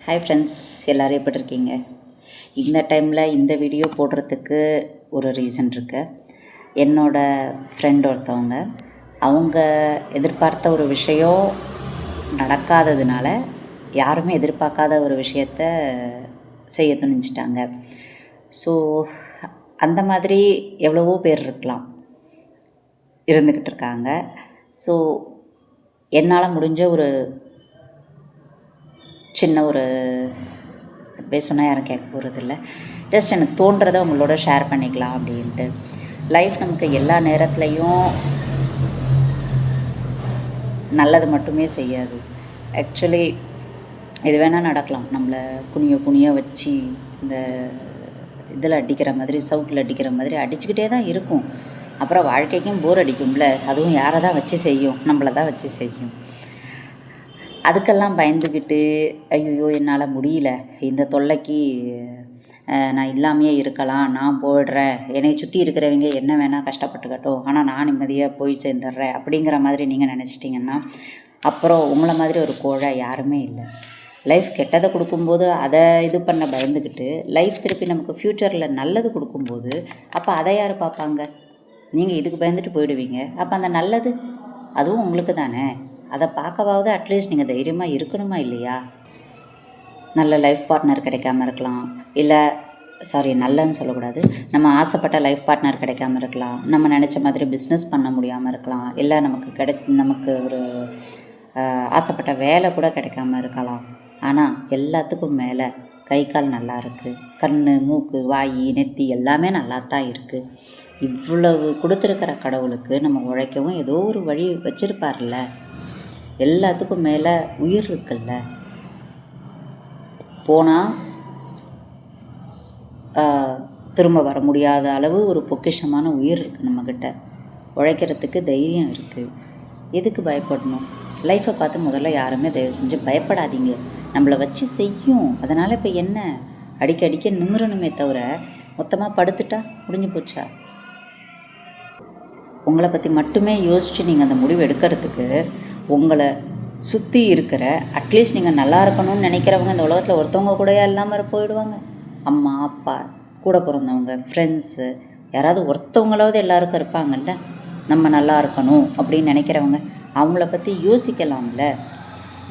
Hi friends, எல்லோரும் எப்படி இருக்கீங்க? இந்த டைமில் இந்த வீடியோ போடுறதுக்கு ஒரு ரீசன் இருக்குது. என்னோடய ஃப்ரெண்ட் ஒருத்தவங்க, அவங்க எதிர்பார்த்த ஒரு விஷயம் நடக்காததுனால யாருமே எதிர்பார்க்காத ஒரு விஷயத்த செய்ய துணிஞ்சிட்டாங்க. ஸோ அந்த மாதிரி எவ்வளவோ பேர் இருந்துக்கிட்டு இருக்காங்க. ஸோ என்னால் முடிஞ்ச ஒரு சின்ன ஒரு சொன்னால் யாரும் கேட்க போகிறதில்ல. ஜஸ்ட் எனக்கு தோன்றதை உங்களோட ஷேர் பண்ணிக்கலாம் அப்படின்ட்டு. லைஃப் நமக்கு எல்லா நேரத்துலையும் நல்லது மட்டுமே செய்யாது. ஆக்சுவலி இது வேணால் நடக்கலாம். நம்மளை குனிய வச்சு இந்த இதில் அடிக்கிற மாதிரி, சவுட்டில் அடிக்கிற மாதிரி அடிச்சுக்கிட்டே தான் இருக்கும். அப்புறம் வாழ்க்கைக்கும் போர் அடிக்கும்ல. அதுவும் யாரை தான் வச்சு செய்யும்? நம்மளை தான் வச்சு செய்யும். அதுக்கெல்லாம் பயந்துக்கிட்டு ஐயோ என்னால் முடியல, இந்த தொல்லைக்கு நான் இல்லாமையே இருக்கலாம், நான் போயிடுறேன், என்னை சுற்றி இருக்கிறவங்க என்ன வேணால் கஷ்டப்பட்டுக்கட்டும், ஆனால் நான் நிம்மதியாக போய் சேர்ந்துடுறேன் அப்படிங்கிற மாதிரி நீங்கள் நினச்சிட்டிங்கன்னா அப்புறம் உங்களை மாதிரி ஒரு கோழை யாருமே இல்லை. லைஃப் கெட்டதை கொடுக்கும்போது அதை இது பண்ண பயந்துக்கிட்டு லைஃப் திருப்பி நமக்கு ஃப்யூச்சரில் நல்லது கொடுக்கும்போது அப்போ அதை யார் பார்ப்பாங்க? நீங்கள் இதுக்கு பயந்துட்டு போயிடுவீங்க. அப்போ அந்த நல்லது அதுவும் உங்களுக்கு தானே. அதை பார்க்கவாவது அட்லீஸ்ட் நீங்கள் தைரியமாக இருக்கணுமா இல்லையா? நல்ல லைஃப் பார்ட்னர் கிடைக்காம இருக்கலாம், இல்லை நல்லன்னு சொல்லக்கூடாது, நம்ம ஆசைப்பட்ட லைஃப் பார்ட்னர் கிடைக்காம இருக்கலாம், நம்ம நினச்ச மாதிரி பிஸ்னஸ் பண்ண முடியாமல் இருக்கலாம், இல்லை நமக்கு ஒரு ஆசைப்பட்ட வேலை கூட கிடைக்காம இருக்கலாம். ஆனால் எல்லாத்துக்கும் மேலே கை கால் நல்லா இருக்குது, கண், மூக்கு, வாய், நெத்தி எல்லாமே நல்லா தான் இருக்குது. இவ்வளவு கொடுத்துருக்கிற கடவுளுக்கு நம்ம உழைக்கவும் ஏதோ ஒரு வழி வச்சுருப்பார்ல. எல்லாத்துக்கும் மேலே உயிர் இருக்குல்ல. போனால் திரும்ப வர முடியாத அளவு ஒரு பொக்கிஷமான உயிர் இருக்குது நம்மக்கிட்ட. உழைக்கிறதுக்கு தைரியம் இருக்குது. எதுக்கு பயப்படணும்? லைஃப்பை பார்த்து முதல்ல யாருமே தயவு செஞ்சு பயப்படாதீங்க. நம்மளை வச்சு செய்யும். அதனால் இப்போ என்ன, அடிக்க நிமிரணுமே தவிர மொத்தமாக படுத்துட்டா முடிஞ்சு போச்சா? உங்களை பற்றி மட்டுமே யோசித்து நீங்கள் அந்த முடிவு எடுக்கிறதுக்கு உங்களை சுற்றி இருக்கிற அட்லீஸ்ட் நீங்கள் நல்லா இருக்கணும்னு நினைக்கிறவங்க இந்த உலகத்தில் ஒருத்தவங்க கூடயா இல்லாமல் போயிடுவாங்க? அம்மா, அப்பா, கூட பிறந்தவங்க, ஃப்ரெண்ட்ஸு, யாராவது ஒருத்தவங்களாவது எல்லாருக்கும் இருப்பாங்கல்ல. நம்ம நல்லா இருக்கணும் அப்படின்னு நினைக்கிறவங்க, அவங்கள பற்றி யோசிக்கலாம்ல.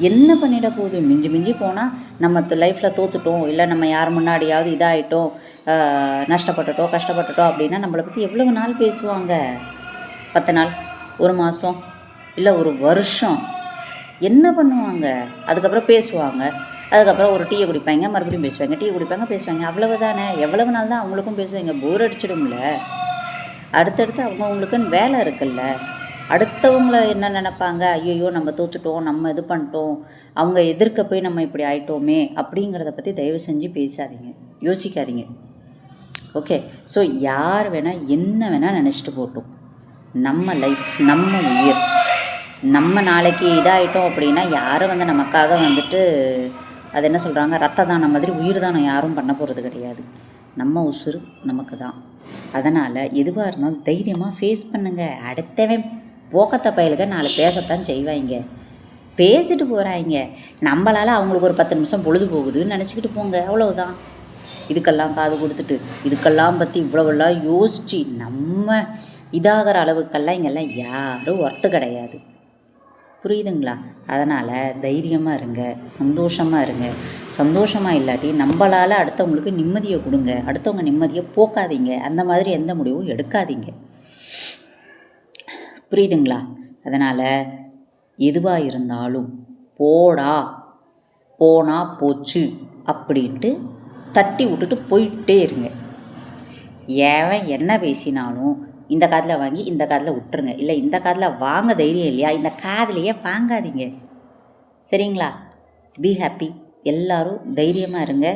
என்ன பண்ணிட போகுது? மிஞ்சி போனால் நம்ம லைஃப்பில் தோற்றுட்டோம், இல்லை நம்ம யார் முன்னாடியாவது இதாகிட்டோம், கஷ்டப்பட்டுட்டோம் அப்படின்னா நம்மளை பற்றி எவ்வளவு நாள் பேசுவாங்க? 10 நாள், ஒரு மாதம், இல்லை ஒரு வருஷம் என்ன பண்ணுவாங்க? அதுக்கப்புறம் பேசுவாங்க. அதுக்கப்புறம் ஒரு டீயை குடிப்பாங்க, மறுபடியும் பேசுவாங்க, டீ குடிப்பாங்க, பேசுவாங்க. அவ்வளவு தானே. எவ்வளவு நாள் தான் அவங்களுக்கும் பேசுவாங்க? போர் அடிச்சிடும்ல. அடுத்தடுத்து அவங்கவுங்களுக்குன்னு வேலை இருக்குல்ல. அடுத்தவங்கள என்ன நினைப்பாங்க? ஐயோ நம்ம தோற்றுட்டோம், நம்ம இது பண்ணிட்டோம், அவங்க எதிர்க்க போய் நம்ம இப்படி ஆயிட்டோமே அப்படிங்கிறத பற்றி தயவு செஞ்சு பேசாதீங்க, யோசிக்காதீங்க. ஓகே. ஸோ யார் வேணால் என்ன வேணால் நினச்சிட்டு போட்டோம். நம்ம லைஃப், நம்ம உயிர், நம்ம நாளைக்கு இதாகிட்டோம் அப்படின்னா யாரும் நமக்காக அது என்ன சொல்கிறாங்க, ரத்த தானம் மாதிரி உயிர் தானம் யாரும் பண்ண போகிறது கிடையாது. நம்ம உசுறு நமக்கு தான். அதனால் எதுவாக இருந்தாலும் தைரியமாக ஃபேஸ் பண்ணுங்கள். அடுத்தவன் போக்கத்தை பயிலுக 4 பேசத்தான் செய்வாங்க, பேசிட்டு போகிறாங்க. நம்மளால் அவங்களுக்கு ஒரு 10 நிமிஷம் பொழுது போகுதுன்னு நினச்சிக்கிட்டு போங்க, அவ்வளவுதான். இதுக்கெல்லாம் காது கொடுத்துட்டு இதுக்கெல்லாம் பற்றி இவ்வளவெல்லாம் யோசித்து நம்ம இதாகிற அளவுக்கெல்லாம் இங்கெல்லாம் யாரும் ஒர்த்து கிடையாது. புரியுதுங்களா? அதனால் தைரியமாக இருங்க, சந்தோஷமாக இருங்க. சந்தோஷமாக இல்லாட்டி நம்மளால் அடுத்தவங்களுக்கு நிம்மதியை கொடுங்க. அடுத்தவங்க நிம்மதியை போக்காதீங்க. அந்த மாதிரி எந்த முடிவும் எடுக்காதீங்க. புரியுதுங்களா? அதனால் எதுவாக இருந்தாலும் போனா போச்சு அப்படின்ட்டு தட்டி விட்டுட்டு போயிட்டே இருங்க. ஏன் என்ன பேசினாலும் இந்த காதில் வாங்கி இந்த காதில் விட்டுருங்க. இல்லை இந்த காதில் வாங்க தைரியம் இல்லையா, இந்த காதிலையே வாங்காதீங்க. சரிங்களா? Be happy. எல்லோரும் தைரியமாக இருங்க.